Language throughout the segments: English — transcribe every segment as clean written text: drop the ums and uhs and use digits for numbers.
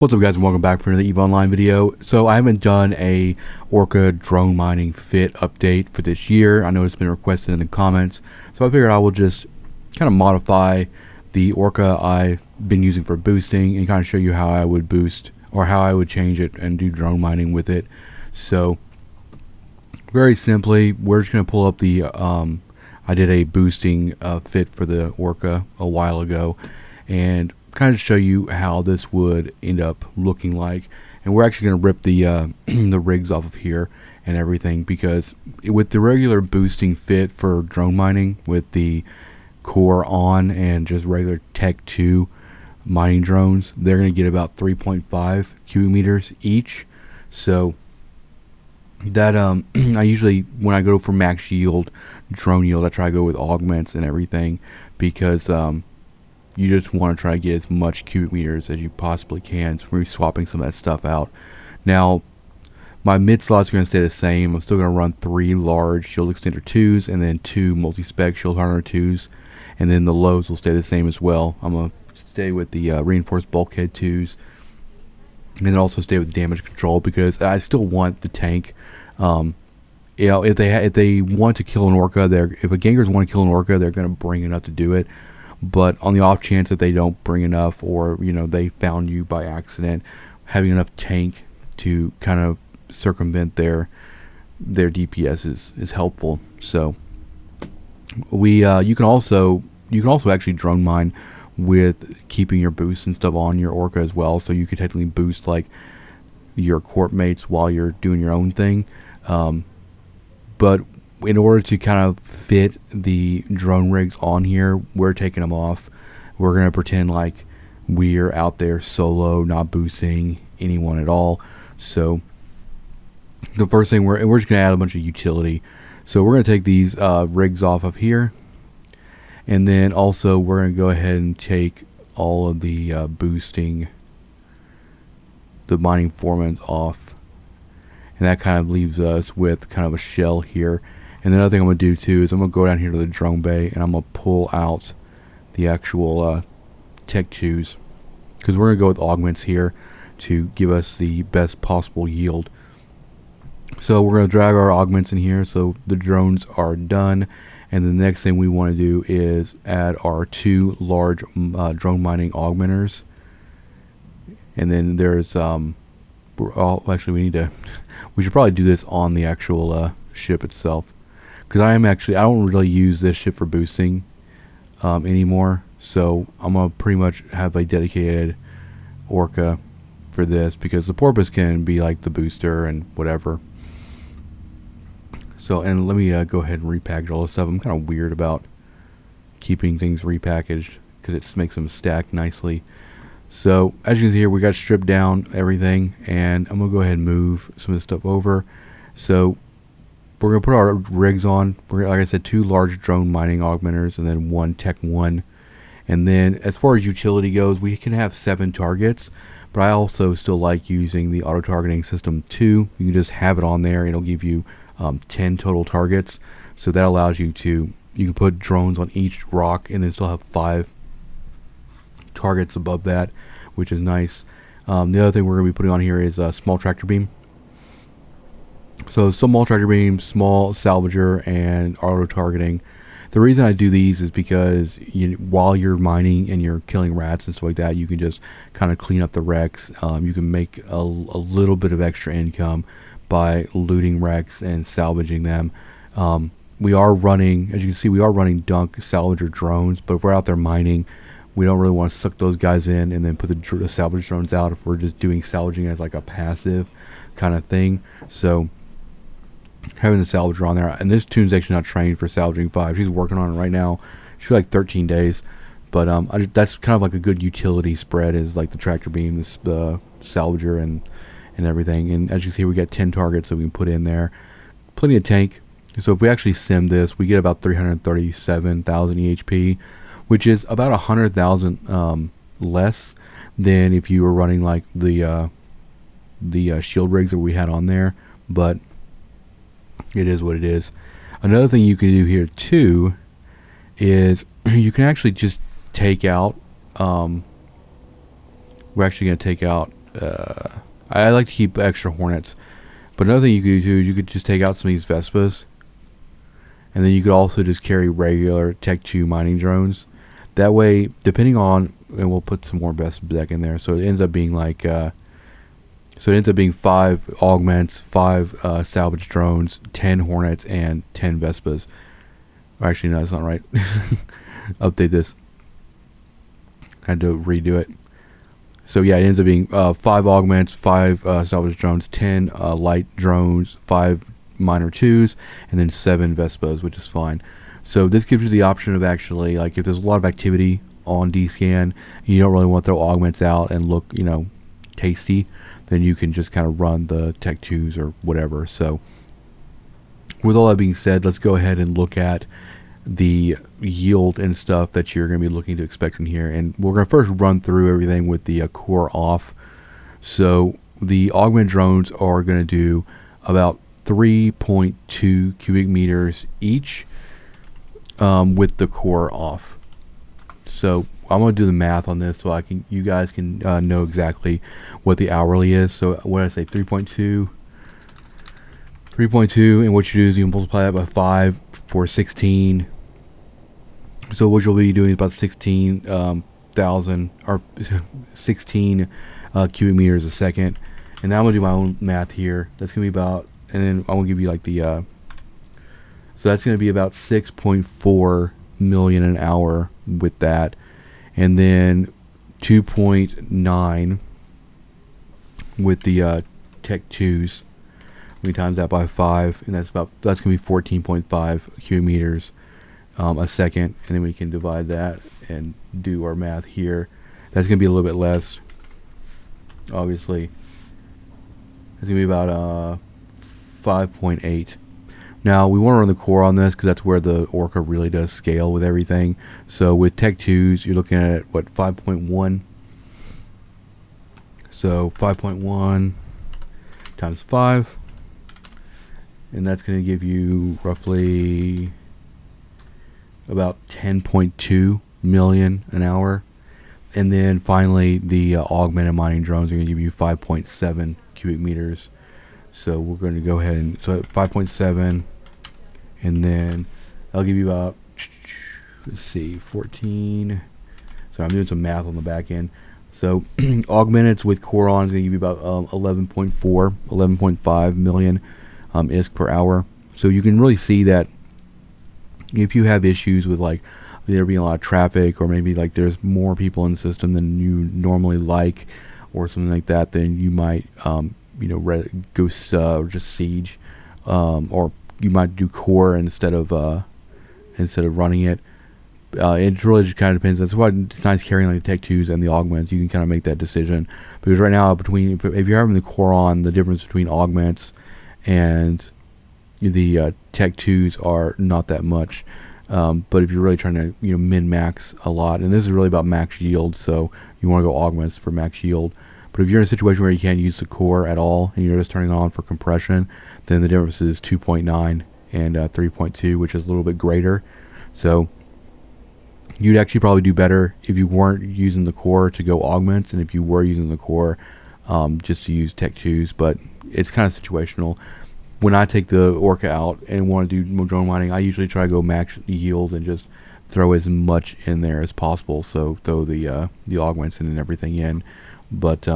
What's up guys, and welcome back for another EVE Online video. So I haven't done a Orca drone mining fit update for this year. I know it's been requested in the comments, so I figured I will just kind of modify the Orca I've been using for boosting and kind of show you how I would boost or how I would change it and do drone mining with it. So very simply, we're just going to pull up the I did a boosting fit for the Orca a while ago, and kind of show you how this would end up looking like. And we're actually going to rip the the rigs off of here and everything, because with the regular boosting fit for drone mining with the core on and just regular Tech 2 mining drones, they're going to get about 3.5 cubic meters each. So that I usually, when I go for max yield, drone yield, I try to go with augments and everything, because you just want to try to get as much cubic meters as you possibly can. So we're swapping some of that stuff out. Now, my mid slots are going to stay the same. I'm still going to run 3 large shield extender 2s and then 2 multi-spec shield Hardener 2s, and then the lows will stay the same as well. I'm going to stay with the reinforced Bulkhead 2s, and then also stay with damage control, because I still want the tank. You know, if they want to kill an Orca, if a gangers want to kill an Orca, they're going to bring enough to do it. But on the off chance that they don't bring enough, or you know they found you by accident, having enough tank to kind of circumvent their DPS is helpful. So you can also actually drone mine with keeping your boosts and stuff on your Orca as well. So you could technically boost like your corp mates while you're doing your own thing. But in order to kind of fit the drone rigs on here, we're taking them off. We're going to pretend like we're out there solo, not boosting anyone at all. So the first thing we're just going to add a bunch of utility. So we're going to take these rigs off of here, and then also we're going to go ahead and take all of the boosting, the mining foremans off, and that kind of leaves us with kind of a shell here. And the other thing I'm going to do too is I'm going to go down here to the drone bay, and I'm going to pull out the actual Tech 2s, because we're going to go with augments here to give us the best possible yield. So we're going to drag our augments in here so the drones are done. And the next thing we want to do is add our 2 large drone mining augmenters. And then there's actually we should probably do this on the actual ship itself, because I don't really use this ship for boosting anymore. So I'm gonna pretty much have a dedicated Orca for this, because the porpoise can be like the booster and whatever. So, and let me go ahead and repackage all this stuff. I'm kind of weird about keeping things repackaged because it makes them stack nicely. So as you can see here, we got stripped down everything, and I'm gonna go ahead and move some of this stuff over. So we're going to put our rigs on. We're, like I said, 2 large drone mining augmenters and then 1 Tech 1. And then as far as utility goes, we can have 7 targets, but I also still like using the auto targeting system 2. You can just have it on there. It'll give you 10 total targets. So that allows you can put drones on each rock and then still have 5 targets above that, which is nice. The other thing we're going to be putting on here is a small tractor beam. So small tractor beam, small salvager, and auto targeting. The reason I do these is because while you're mining and you're killing rats and stuff like that, you can just kind of clean up the wrecks. You can make a little bit of extra income by looting wrecks and salvaging them. We are running, as you can see, we are running dunk salvager drones, but if we're out there mining, we don't really want to suck those guys in and then put the salvage drones out if we're just doing salvaging as like a passive kind of thing. So having the salvager on there, and this tune's actually not trained for salvaging 5. She's working on it right now. She's like 13 days, but that's kind of like a good utility spread, is like the tractor beam, the salvager, and everything. And as you can see, we got 10 targets that we can put in there. Plenty of tank. So if we actually sim this, we get about 337,000 EHP, which is about 100,000 less than if you were running like the shield rigs that we had on there. But it is what it is. Another thing you can do here too is you can actually just take out we're actually going to take out I like to keep extra Hornets. But another thing you could do too is you could just take out some of these Vespas, and then you could also just carry regular Tech 2 mining drones. That way, depending on, and we'll put some more Vespa back in there, so it ends up being like, so it ends up being 5 augments, 5 salvage drones, 10 Hornets, and 10 Vespas. Actually, no, that's not right. Update this. I had to redo it. So yeah, it ends up being 5 augments, 5 salvage drones, 10 light drones, 5 minor 2s, and then 7 Vespas, which is fine. So this gives you the option of actually, like, if there's a lot of activity on D-Scan, you don't really want to throw augments out and look, you know, tasty, then you can just kind of run the Tech 2s or whatever. So with all that being said, let's go ahead and look at the yield and stuff that you're going to be looking to expect in here, and we're going to first run through everything with the core off. So the augment drones are going to do about 3.2 cubic meters each with the core off. So I'm going to do the math on this so you guys can know exactly what the hourly is. So what did I say, 3.2, and what you do is you multiply that by 5 for 16. So what you'll be doing is about 16,000 or 16 cubic meters a second. And now I'm gonna do my own math here. That's gonna be about, and then I'm gonna give you like the so that's gonna be about 6.4 million an hour with that, and then 2.9 with the Tech 2s. We times that by 5, and that's gonna be 14.5 cubic meters a second, and then we can divide that and do our math here. That's gonna be a little bit less, obviously. It's gonna be about 5.8. Now we want to run the core on this because that's where the Orca really does scale with everything. So with Tech 2s, you're looking at what, 5.1. So 5.1 times 5. And that's going to give you roughly about 10.2 million an hour. And then finally, the augmented mining drones are going to give you 5.7 cubic meters. So we're going to go ahead and, so 5.7, and then I'll give you about, let's see, 14. So I'm doing some math on the back end. So augmented with core on is going to give you about 11.5 million ISK per hour. So you can really see that if you have issues with like there being a lot of traffic, or maybe like there's more people in the system than you normally like, or something like that, then you might you know, go just siege, or you might do core instead of running it. It really just kind of depends. That's why it's nice carrying like the Tech 2s and the augments. You can kind of make that decision, because right now between, if you're having the core on, the difference between augments and the Tech 2s are not that much. But if you're really trying to, you know, min-max a lot, and this is really about max yield, so you want to go augments for max yield. But if you're in a situation where you can't use the core at all and you're just turning it on for compression, then the difference is 2.9 and 3.2, which is a little bit greater. So you'd actually probably do better if you weren't using the core to go augments, and if you were using the core just to use Tech 2s. But it's kind of situational. When I take the Orca out and want to do drone mining, I usually try to go max yield and just throw as much in there as possible. So throw the augments and everything in. But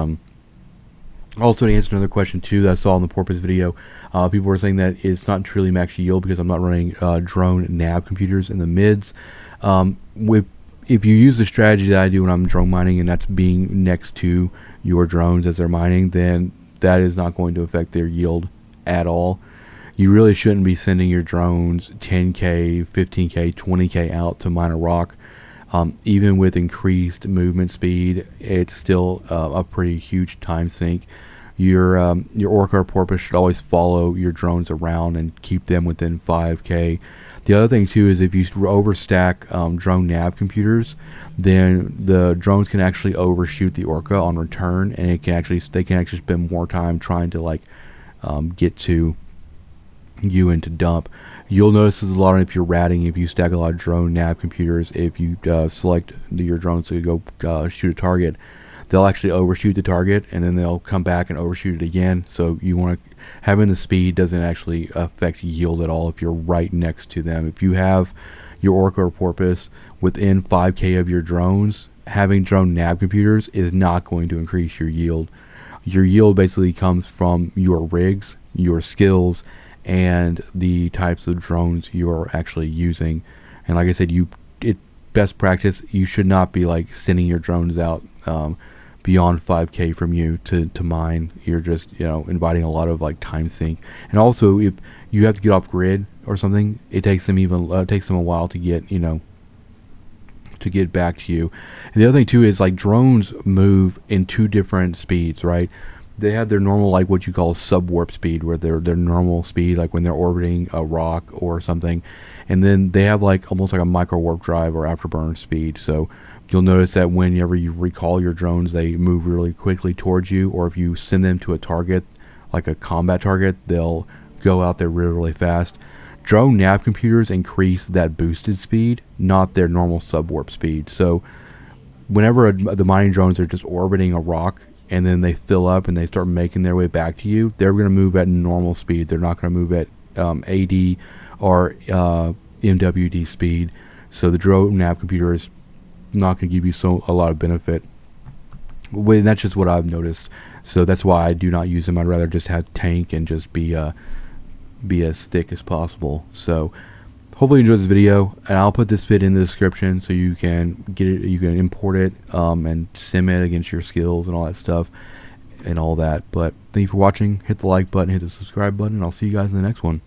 also, to answer another question too that I saw in the Porpoise video, people were saying that it's not truly max yield because I'm not running drone nav computers in the mids. If you use the strategy that I do when I'm drone mining, and that's being next to your drones as they're mining, then that is not going to affect their yield at all. You really shouldn't be sending your drones 10K, 15K, 20K out to mine a rock. Even with increased movement speed, it's still a pretty huge time sink. Your Orca or Porpoise should always follow your drones around and keep them within 5K. The other thing too is if you overstack drone nav computers, then the drones can actually overshoot the Orca on return, and they can actually spend more time trying to like get to you and to dump. You'll notice there's a lot if you're ratting, if you stack a lot of drone nav computers, if you select your drones to go shoot a target, they'll actually overshoot the target, and then they'll come back and overshoot it again. So you want to, having the speed doesn't actually affect yield at all if you're right next to them. If you have your Orca or Porpoise within 5K of your drones, having drone nav computers is not going to increase your yield. Your yield basically comes from your rigs, your skills, and the types of drones you're actually using. And like I said, best practice, you should not be like sending your drones out beyond 5K from you to mine. You're just, inviting a lot of like time sink. And also, if you have to get off grid or something, it takes them a while to get to get back to you. And the other thing too is like drones move in two different speeds, right? They have their normal, like what you call sub warp speed, where their normal speed, like when they're orbiting a rock or something, and then they have like almost like a micro warp drive or afterburn speed. So you'll notice that whenever you recall your drones, they move really quickly towards you, or if you send them to a target, like a combat target, they'll go out there really, really fast. Drone nav computers increase that boosted speed, not their normal sub warp speed. So whenever the mining drones are just orbiting a rock, and then they fill up and they start making their way back to you, they're going to move at normal speed. They're not going to move at AD or MWD speed. So the drone nav computer is not going to give you a lot of benefit. And that's just what I've noticed. So that's why I do not use them. I'd rather just have tank and just be as thick as possible. So hopefully you enjoyed this video, and I'll put this vid in the description so you can get it, you can import it and sim it against your skills and all that stuff and all that. But thank you for watching. Hit the like button, hit the subscribe button, and I'll see you guys in the next one.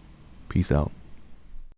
Peace out.